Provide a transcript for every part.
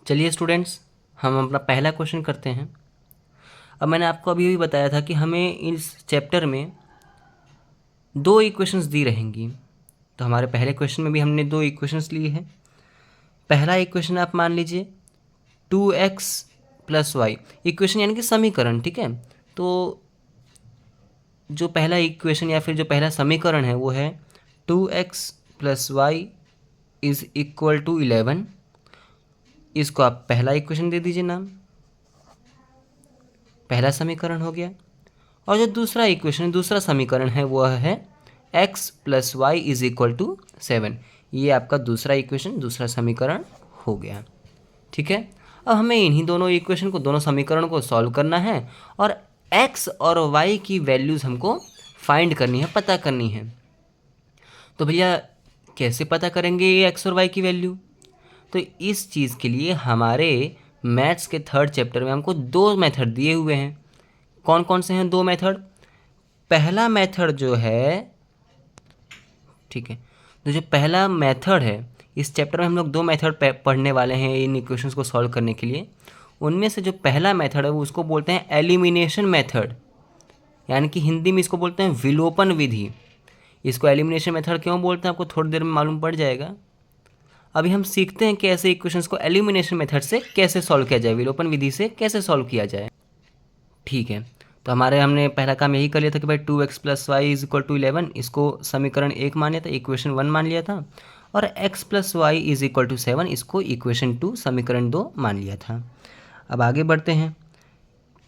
चलिए स्टूडेंट्स, हम अपना पहला क्वेश्चन करते हैं। अब मैंने आपको अभी भी बताया था कि हमें इस चैप्टर में दो इक्वेशंस दी रहेंगी। तो हमारे पहले क्वेश्चन में भी हमने दो इक्वेशंस लिए हैं। पहला इक्वेशन आप मान लीजिए 2x प्लस वाई, इक्वेशन यानी कि समीकरण, ठीक है। तो जो पहला इक्वेशन या फिर जो पहला समीकरण है वो है 2x plus Y is equal to 11। इसको आप पहला इक्वेशन दे दीजिए नाम, पहला समीकरण हो गया। और जो दूसरा इक्वेशन, दूसरा समीकरण है वह है x plus Y is equal to 7। ये आपका दूसरा इक्वेशन, दूसरा समीकरण हो गया, ठीक है। अब हमें इन्हीं दोनों इक्वेशन को, दोनों समीकरण को सॉल्व करना है और x और y की वैल्यूज़ हमको फाइंड करनी है, पता करनी है। तो भैया कैसे पता करेंगे ये x और y की वैल्यू? तो इस चीज़ के लिए हमारे मैथ्स के थर्ड चैप्टर में हमको दो मेथड दिए हुए हैं। कौन कौन से हैं दो मेथड? पहला मेथड जो है, ठीक है, तो जो पहला मेथड है, इस चैप्टर में हम लोग दो मेथड पढ़ने वाले हैं इन इक्वेशंस को सॉल्व करने के लिए। उनमें से जो पहला मेथड है वो उसको बोलते हैं एलिमिनेशन मेथड, यानी कि हिंदी में इसको बोलते हैं विलोपन विधि। इसको एलिमिनेशन मेथड क्यों बोलते हैं आपको थोड़ी देर में मालूम पड़ जाएगा। अभी हम सीखते हैं कि ऐसे इक्वेशंस को एलिमिनेशन मेथड से कैसे सॉल्व किया जाए, विलोपन विधि से कैसे सॉल्व किया जाए, ठीक है। तो हमने पहला काम यही कर लिया था कि भाई 2x plus Y is equal to 11, इसको समीकरण 1 मान लिया था, इक्वेशन 1 मान लिया था। और x plus Y is equal to 7, इसको इक्वेशन 2 समीकरण 2 मान लिया था। अब आगे बढ़ते हैं,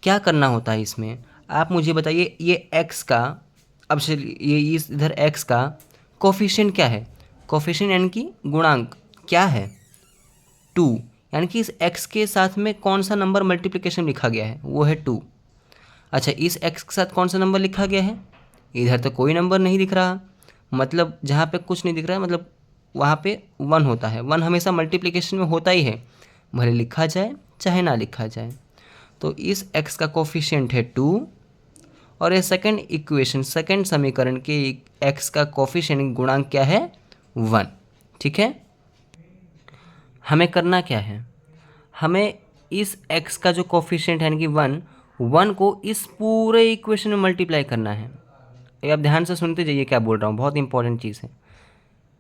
क्या करना होता है इसमें आप मुझे बताइए। ये x का, अब ये इस इधर x का कोफिशिएंट क्या है? कोफिशिएंट यानी कि गुणांक क्या है? 2, यानी कि इस x के साथ में कौन सा नंबर मल्टीप्लिकेशन लिखा गया है? वो है 2। अच्छा, इस x के साथ कौन सा नंबर लिखा गया है? इधर तो कोई नंबर नहीं दिख रहा, मतलब जहाँ पे कुछ नहीं दिख रहा है मतलब वहाँ पे 1 होता है। 1 हमेशा मल्टीप्लिकेशन में होता ही है, भले लिखा जाए चाहे ना लिखा जाए। तो इस x का कोफिशिएंट है 2 और ये सेकंड इक्वेशन, सेकंड समीकरण के x का कोफिशिएंट गुणांक क्या है? 1, ठीक है। हमें करना क्या है? हमें इस x का जो कोफिशिएंट है यानी कि 1 को इस पूरे इक्वेशन में मल्टीप्लाई करना है। ये आप ध्यान से सुनते जाइए क्या बोल रहा हूँ, बहुत इंपॉर्टेंट चीज़ है।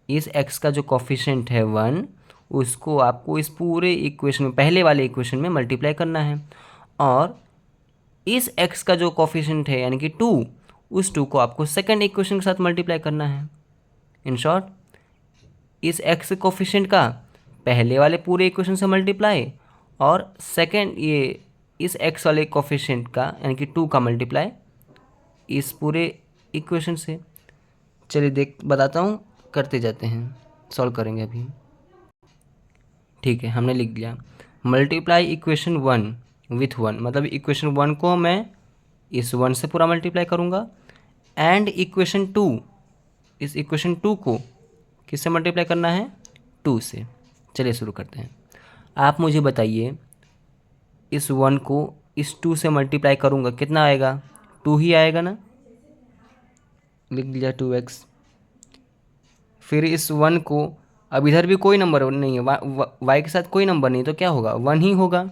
इस x का जो कोफिशिएंट है 1, उसको आपको इस पूरे इक्वेशन में, पहले वाले इक्वेशन में मल्टीप्लाई करना है। और इस x का जो कोफिशिएंट है यानी कि 2, उस 2 को आपको सेकंड इक्वेशन के साथ मल्टीप्लाई करना है। इन शॉर्ट, इस x कोफिशिएंट का पहले वाले पूरे इक्वेशन से मल्टीप्लाई और सेकंड ये इस x वाले कोफिशिएंट का यानी कि 2 का मल्टीप्लाई इस पूरे इक्वेशन से। चलिए बताता हूँ, करते जाते हैं, सॉल्व करेंगे अभी। ठीक है, हमने लिख दिया मल्टीप्लाई इक्वेशन 1 विथ 1, मतलब इक्वेशन 1 को मैं इस 1 से पूरा मल्टीप्लाई करूँगा एंड इक्वेशन 2, इस इक्वेशन 2 को किससे मल्टीप्लाई करना है? 2 से। चलिए शुरू करते हैं। आप मुझे बताइए, इस 1 को इस 2 से मल्टीप्लाई करूँगा, कितना आएगा? 2 ही आएगा ना, लिख दिया 2x। फिर इस 1 को, अब इधर भी कोई नंबर नहीं है, y के साथ कोई नंबर नहीं, तो क्या होगा? 1 ही होगा।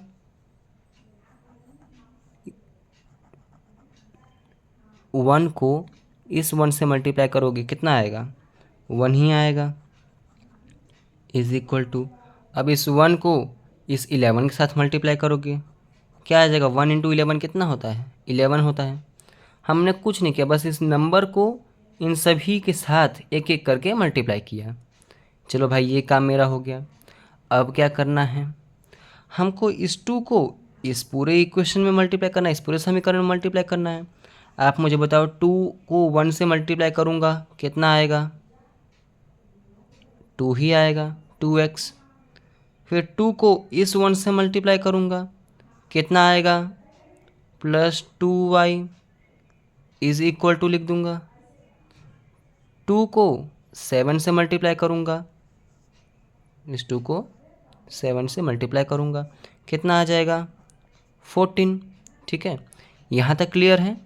1 को इस 1 से मल्टीप्लाई करोगे, कितना आएगा? 1 ही आएगा, इज इक्वल टू, अब इस 1 को इस 11 के साथ मल्टीप्लाई करोगे, क्या आ जाएगा? 1 इंटू 11 कितना होता है? 11 होता है। हमने कुछ नहीं किया, बस इस नंबर को इन सभी के साथ एक एक करके मल्टीप्लाई किया। चलो भाई, ये काम मेरा हो गया। अब क्या करना है? हमको इस 2 को इस पूरे इक्वेशन में मल्टीप्लाई करना है, इस पूरे समीकरण में मल्टीप्लाई करना है। आप मुझे बताओ, 2 को 1 से मल्टीप्लाई करूँगा, कितना आएगा? 2 ही आएगा, 2x। फिर 2 को इस 1 से मल्टीप्लाई करूँगा, कितना आएगा? +2y इज इक्वल टू, लिख दूँगा 2 को 7 से मल्टीप्लाई करूँगा, इस 2 को 7 से मल्टीप्लाई करूँगा, कितना आ जाएगा? 14, ठीक है। यहाँ तक क्लियर है।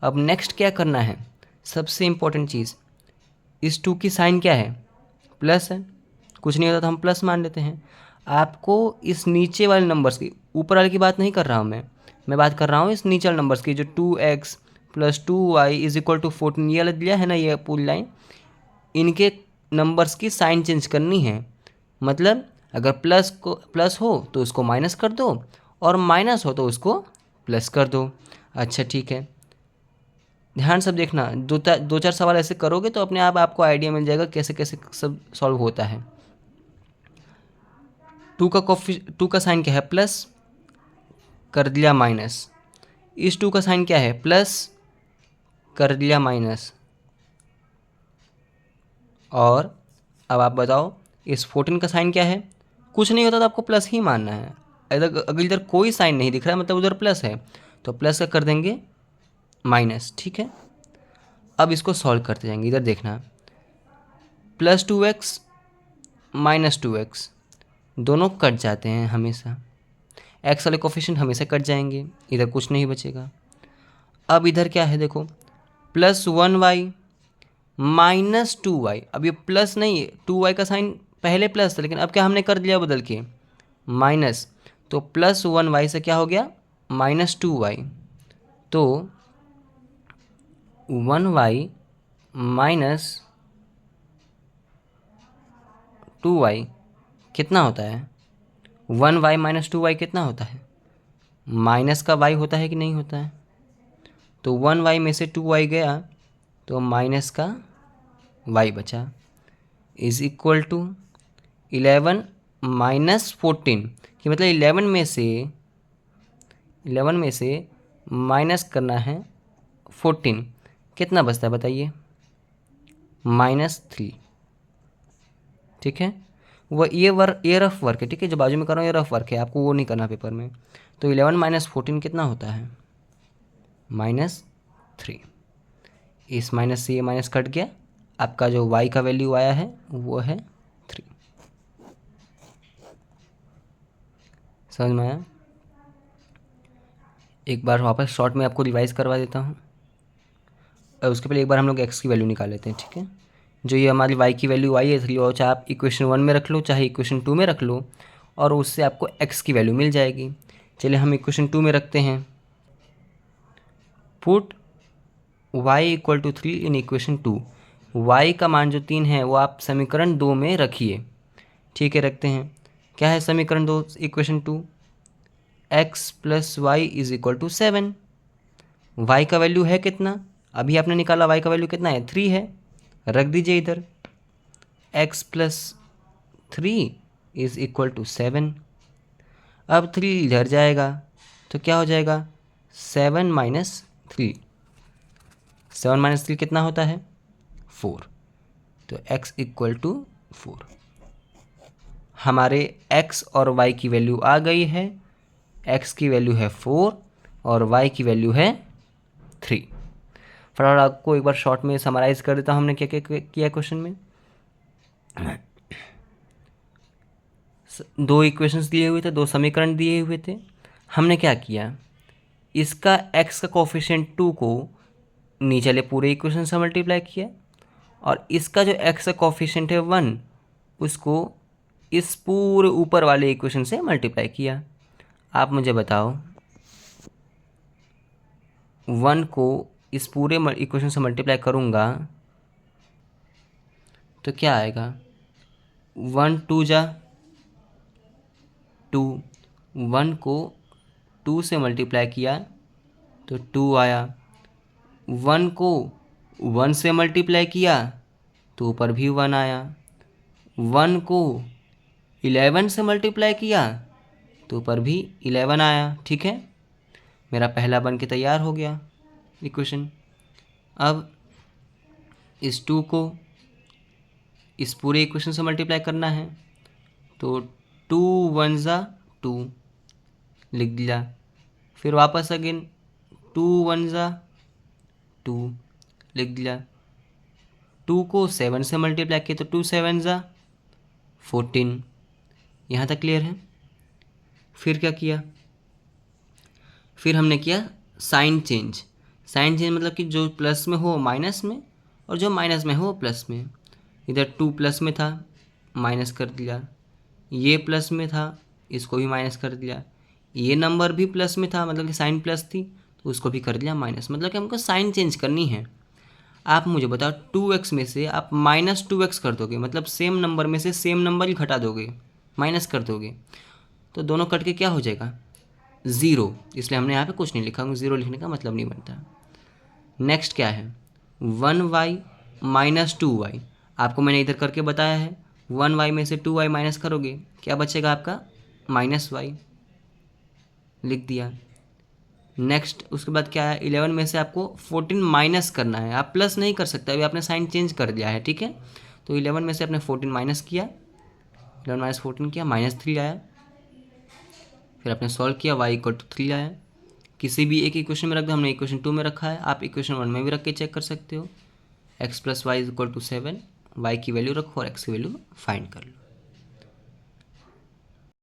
अब नेक्स्ट क्या करना है? सबसे इम्पोर्टेंट चीज़, इस 2 की साइन क्या है? प्लस है, कुछ नहीं होता तो हम प्लस मान लेते हैं। आपको इस नीचे वाले नंबर्स की, ऊपर वाले की बात नहीं कर रहा हूँ मैं बात कर रहा हूँ इस नीचे वाले नंबर्स की, जो 2x + 2y = 14 ये वाला दिया है ना, ये पूरी लाइन, इनके नंबर्स की साइन चेंज करनी है। मतलब अगर प्लस हो तो उसको माइनस कर दो, और माइनस हो तो उसको प्लस कर दो। अच्छा ठीक है, ध्यान सब देखना, दो चार सवाल ऐसे करोगे तो अपने आप आपको आइडिया मिल जाएगा कैसे कैसे सब सॉल्व होता है। 2 का साइन क्या है, प्लस, कर दिया माइनस। इस 2 का साइन क्या है, प्लस, कर दिया माइनस। और अब आप बताओ इस 14 का साइन क्या है, कुछ नहीं होता तो आपको प्लस ही मानना है। अगर इधर कोई साइन नहीं दिख रहा है मतलब उधर प्लस है, तो प्लस का कर देंगे माइनस। ठीक है, अब इसको सॉल्व करते जाएंगे। इधर देखना, +2x -2x दोनों कट जाते हैं हमेशा, x वाले कोफिशिएंट हमेशा कट जाएंगे, इधर कुछ नहीं बचेगा। अब इधर क्या है देखो, +1y -2y, अब ये प्लस नहीं, 2y का साइन पहले प्लस था लेकिन अब क्या हमने कर दिया बदल के माइनस, तो +1y से क्या हो गया -2y। तो 1y -2y कितना होता है, 1y -2y कितना होता है, माइनस का y होता है कि नहीं होता है। तो 1y में से 2y गया तो माइनस का y बचा, = 11 -14, कि मतलब 11 में से माइनस करना है 14, कितना बचता है बताइए, -3। ठीक है, वो ये रफ वर्क है, ठीक है, जो बाजू में कर रहा हूँ ये रफ वर्क है, आपको वो नहीं करना पेपर में। तो 11 -14 कितना होता है, -3। इस माइनस से ये माइनस कट गया, आपका जो y का वैल्यू आया है वो है 3। समझ में आया। एक बार वापस शॉर्ट में आपको रिवाइज करवा देता हूँ, और उसके पहले एक बार हम लोग x की वैल्यू निकाल लेते हैं। ठीक है, जो ये हमारी y की वैल्यू आई है 3, और चाहे आप इक्वेशन 1 में रख लो चाहे इक्वेशन 2 में रख लो, और उससे आपको x की वैल्यू मिल जाएगी। चलिए हम इक्वेशन 2 में रखते हैं, put y = 3 in equation 2। y का मान जो 3 है वो आप समीकरण 2 में रखिए। ठीक है, रखते हैं। क्या है समीकरण 2, इक्वेशन 2, x + y = 7। y का वैल्यू है कितना, अभी आपने निकाला, y का वैल्यू कितना है, 3 है, रख दीजिए इधर, x + 3 = 7। अब 3 इधर जाएगा तो क्या हो जाएगा, 7 - 3, 7 - 3 कितना होता है, 4। तो x = 4। हमारे x और y की वैल्यू आ गई है, x की वैल्यू है 4 और y की वैल्यू है 3। फटाफट आपको एक बार शॉर्ट में समराइज कर देता हूँ हमने क्या क्या किया क्वेश्चन में। दो इक्वेशंस दिए हुए थे, दो समीकरण दिए हुए थे, हमने क्या किया, इसका x का कोफिशिएंट 2 को नीचे वाले पूरे इक्वेशन से मल्टीप्लाई किया, और इसका जो x का कोफिशिएंट है 1 उसको इस पूरे ऊपर वाले इक्वेशन से मल्टीप्लाई किया। आप मुझे बताओ 1 को इस पूरे इक्वेशन से मल्टीप्लाई करूँगा तो क्या आएगा, 1 2 जा 2, 1 को 2 से मल्टीप्लाई किया तो 2 आया, 1 को 1 से मल्टीप्लाई किया तो ऊपर भी 1 आया, 1 को 11 से मल्टीप्लाई किया तो ऊपर भी 11 आया। ठीक है, मेरा पहला बन के तैयार हो गया इक्वेशन। अब इस 2 को इस पूरे इक्वेशन से मल्टीप्लाई करना है, तो 2 1 जा 2 लिख दिया, फिर वापस अगेन 2 1 जा 2 लिख दिया, 2 को 7 से मल्टीप्लाई किया तो 2 7 जा 14। यहाँ तक क्लियर है। फिर क्या किया, फिर हमने किया साइन चेंज। साइन चेंज मतलब कि जो प्लस में हो माइनस में, और जो माइनस में हो प्लस में। इधर 2 प्लस में था, माइनस कर दिया, ये प्लस में था, इसको भी माइनस कर दिया। ये नंबर भी प्लस में था, मतलब कि साइन प्लस थी, तो उसको भी कर दिया माइनस। मतलब कि हमको साइन चेंज करनी है। आप मुझे बताओ 2x में से आप -2x कर दोगे, मतलब सेम नंबर में से सेम नंबर ही घटा दोगे, माइनस कर दोगे, तो दोनों कट के क्या हो जाएगा? 0। इसलिए हमने यहाँ पे कुछ नहीं लिखा, 0 लिखने का मतलब नहीं बनता। नेक्स्ट क्या है? 1y - 2y। आपको मैंने इधर करके बताया है, 1y में से 2y माइनस करोगे, क्या बचेगा आपका? -y, लिख दिया। नेक्स्ट उसके बाद क्या है? 11 में से आपको 14 माइनस करना है, आप प्लस नहीं कर सकते, अभी आपने साइन चेंज कर दिया है, ठीक है। तो 11 में से आपने 14 माइनस किया, 11 - 14 किया, -3 आया। फिर आपने सॉल्व किया, y = 3 आया। किसी भी एक इक्वेशन में रख दो, हमने इक्वेशन 2 में रखा है, आप इक्वेशन 1 में भी रख के चेक कर सकते हो। x + y = 7, y की वैल्यू रखो और x की वैल्यू फाइंड कर लो।